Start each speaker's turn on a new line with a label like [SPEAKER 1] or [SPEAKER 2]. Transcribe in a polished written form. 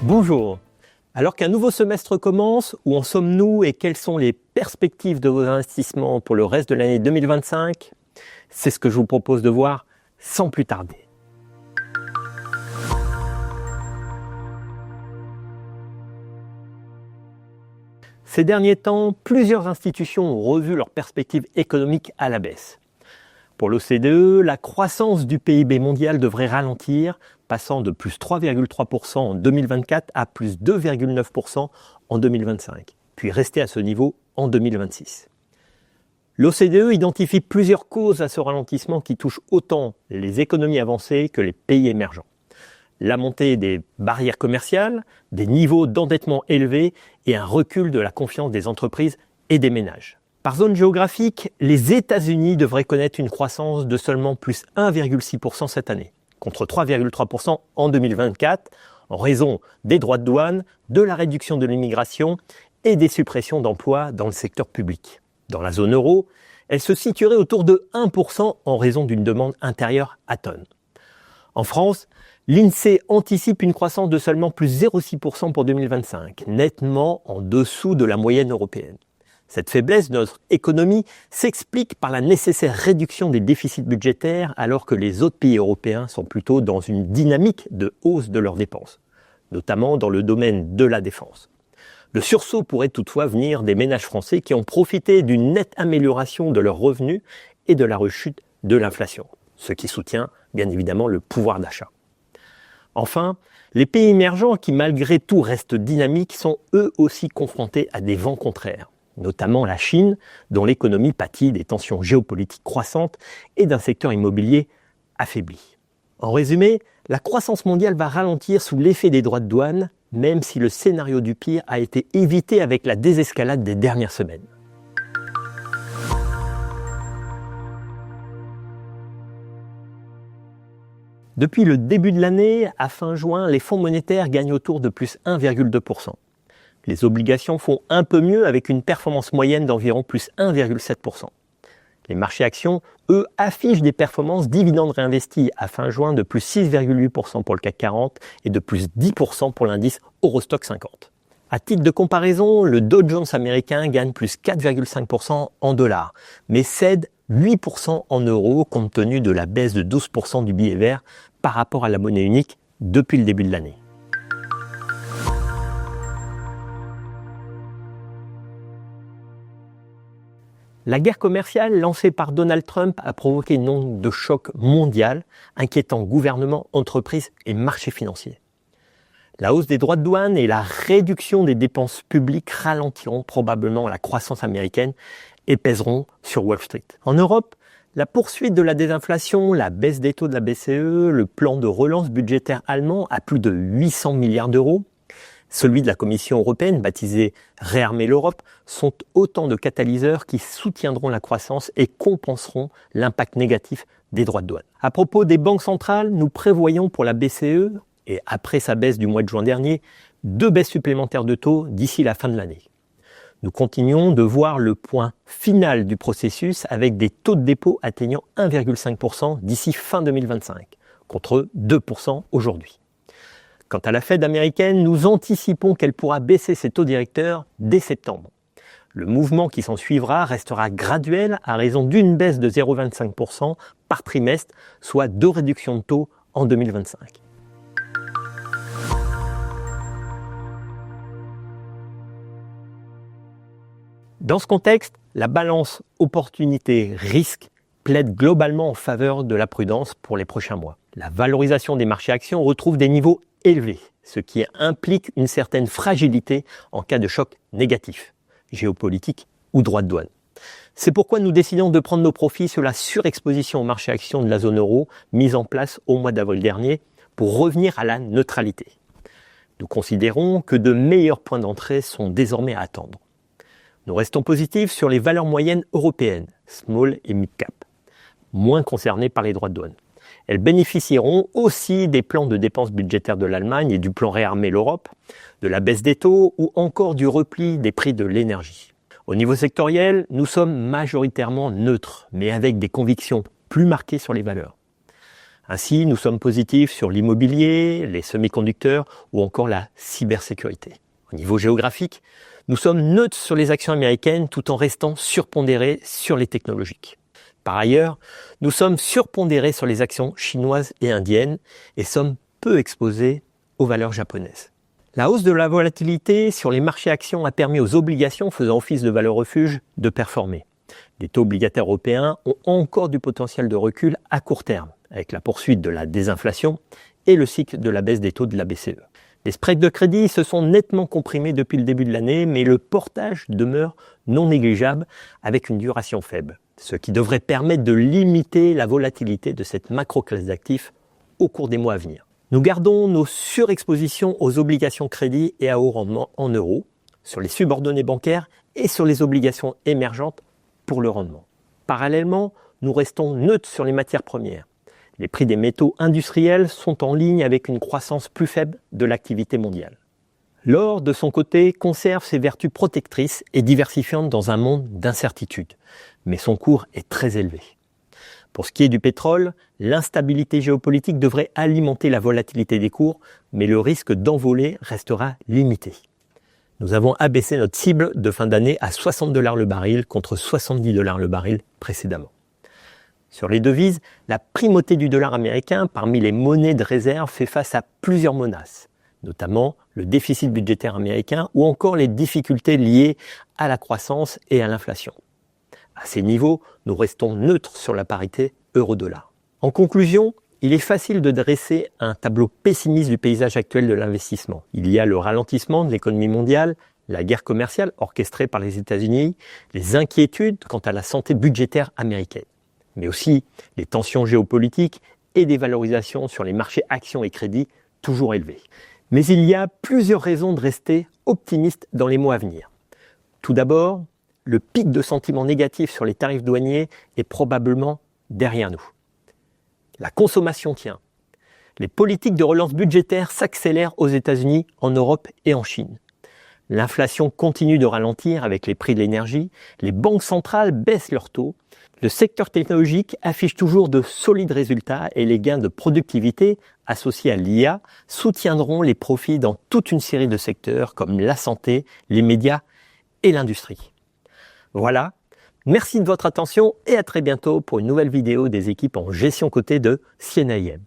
[SPEAKER 1] Bonjour. Alors qu'un nouveau semestre commence, où en sommes-nous et quelles sont les perspectives de vos investissements pour le reste de l'année 2025 ? C'est ce que je vous propose de voir sans plus tarder. Ces derniers temps, plusieurs institutions ont revu leurs perspectives économiques à la baisse. Pour l'OCDE, la croissance du PIB mondial devrait ralentir, passant de plus 3,3% en 2024 à plus 2,9% en 2025, puis rester à ce niveau en 2026. L'OCDE identifie plusieurs causes à ce ralentissement qui touchent autant les économies avancées que les pays émergents. La montée des barrières commerciales, des niveaux d'endettement élevés et un recul de la confiance des entreprises et des ménages. Par zone géographique, les États-Unis devraient connaître une croissance de seulement plus 1,6% cette année, contre 3,3% en 2024, en raison des droits de douane, de la réduction de l'immigration et des suppressions d'emplois dans le secteur public. Dans la zone euro, elle se situerait autour de 1% en raison d'une demande intérieure à tonnes. En France, l'INSEE anticipe une croissance de seulement plus 0,6% pour 2025, nettement en dessous de la moyenne européenne. Cette faiblesse de notre économie s'explique par la nécessaire réduction des déficits budgétaires alors que les autres pays européens sont plutôt dans une dynamique de hausse de leurs dépenses, notamment dans le domaine de la défense. Le sursaut pourrait toutefois venir des ménages français qui ont profité d'une nette amélioration de leurs revenus et de la rechute de l'inflation, ce qui soutient bien évidemment le pouvoir d'achat. Enfin, les pays émergents qui malgré tout restent dynamiques sont eux aussi confrontés à des vents contraires, notamment la Chine, dont l'économie pâtit des tensions géopolitiques croissantes et d'un secteur immobilier affaibli. En résumé, la croissance mondiale va ralentir sous l'effet des droits de douane, même si le scénario du pire a été évité avec la désescalade des dernières semaines. Depuis le début de l'année, à fin juin, les fonds monétaires gagnent autour de plus 1,2%. Les obligations font un peu mieux avec une performance moyenne d'environ plus 1,7%. Les marchés actions, eux, affichent des performances dividendes réinvestis à fin juin de plus 6,8% pour le CAC 40 et de plus 10% pour l'indice Eurostoxx 50. À titre de comparaison, le Dow Jones américain gagne plus 4,5% en dollars, mais cède 8% en euros compte tenu de la baisse de 12% du billet vert par rapport à la monnaie unique depuis le début de l'année. La guerre commerciale lancée par Donald Trump a provoqué une onde de choc mondial, inquiétant gouvernements, entreprises et marchés financiers. La hausse des droits de douane et la réduction des dépenses publiques ralentiront probablement la croissance américaine et pèseront sur Wall Street. En Europe, la poursuite de la désinflation, la baisse des taux de la BCE, le plan de relance budgétaire allemand à plus de 800 milliards d'euros, celui de la Commission européenne, baptisé « Réarmer l'Europe », sont autant de catalyseurs qui soutiendront la croissance et compenseront l'impact négatif des droits de douane. À propos des banques centrales, nous prévoyons pour la BCE, et après sa baisse du mois de juin dernier, 2 baisses supplémentaires de taux d'ici la fin de l'année. Nous continuons de voir le point final du processus avec des taux de dépôt atteignant 1,5% d'ici fin 2025, contre 2% aujourd'hui. Quant à la Fed américaine, nous anticipons qu'elle pourra baisser ses taux directeurs dès septembre. Le mouvement qui s'en suivra restera graduel à raison d'une baisse de 0,25% par trimestre, soit 2 réductions de taux en 2025. Dans ce contexte, la balance opportunité-risque plaide globalement en faveur de la prudence pour les prochains mois. La valorisation des marchés actions retrouve des niveaux élevés, ce qui implique une certaine fragilité en cas de choc négatif, géopolitique ou droit de douane. C'est pourquoi nous décidons de prendre nos profits sur la surexposition aux marchés actions de la zone euro mise en place au mois d'avril dernier pour revenir à la neutralité. Nous considérons que de meilleurs points d'entrée sont désormais à attendre. Nous restons positifs sur les valeurs moyennes européennes, small et mid cap, moins concernées par les droits de douane. Elles bénéficieront aussi des plans de dépenses budgétaires de l'Allemagne et du plan Réarmer l'Europe, de la baisse des taux ou encore du repli des prix de l'énergie. Au niveau sectoriel, nous sommes majoritairement neutres, mais avec des convictions plus marquées sur les valeurs. Ainsi, nous sommes positifs sur l'immobilier, les semi-conducteurs ou encore la cybersécurité. Au niveau géographique, nous sommes neutres sur les actions américaines tout en restant surpondérés sur les technologiques. Par ailleurs, nous sommes surpondérés sur les actions chinoises et indiennes et sommes peu exposés aux valeurs japonaises. La hausse de la volatilité sur les marchés actions a permis aux obligations faisant office de valeur refuge de performer. Les taux obligataires européens ont encore du potentiel de recul à court terme, avec la poursuite de la désinflation et le cycle de la baisse des taux de la BCE. Les spreads de crédit se sont nettement comprimés depuis le début de l'année, mais le portage demeure non négligeable avec une duration faible, ce qui devrait permettre de limiter la volatilité de cette macro-classe d'actifs au cours des mois à venir. Nous gardons nos surexpositions aux obligations crédit et à haut rendement en euros, sur les subordonnées bancaires et sur les obligations émergentes pour le rendement. Parallèlement, nous restons neutres sur les matières premières. Les prix des métaux industriels sont en ligne avec une croissance plus faible de l'activité mondiale. L'or, de son côté, conserve ses vertus protectrices et diversifiantes dans un monde d'incertitude, mais son cours est très élevé. Pour ce qui est du pétrole, l'instabilité géopolitique devrait alimenter la volatilité des cours, mais le risque d'envoler restera limité. Nous avons abaissé notre cible de fin d'année à 60 $ le baril contre 70 $ le baril précédemment. Sur les devises, la primauté du dollar américain parmi les monnaies de réserve fait face à plusieurs menaces, notamment le déficit budgétaire américain ou encore les difficultés liées à la croissance et à l'inflation. À ces niveaux, nous restons neutres sur la parité euro-dollar. En conclusion, il est facile de dresser un tableau pessimiste du paysage actuel de l'investissement. Il y a le ralentissement de l'économie mondiale, la guerre commerciale orchestrée par les États-Unis, les inquiétudes quant à la santé budgétaire américaine, mais aussi les tensions géopolitiques et des valorisations sur les marchés actions et crédits toujours élevées. Mais il y a plusieurs raisons de rester optimiste dans les mois à venir. Tout d'abord, le pic de sentiments négatifs sur les tarifs douaniers est probablement derrière nous. La consommation tient. Les politiques de relance budgétaire s'accélèrent aux États-Unis, en Europe et en Chine. L'inflation continue de ralentir avec les prix de l'énergie, les banques centrales baissent leurs taux, le secteur technologique affiche toujours de solides résultats et les gains de productivité associés à l'IA soutiendront les profits dans toute une série de secteurs comme la santé, les médias et l'industrie. Voilà, merci de votre attention et à très bientôt pour une nouvelle vidéo des équipes en gestion cotée de Siena IM.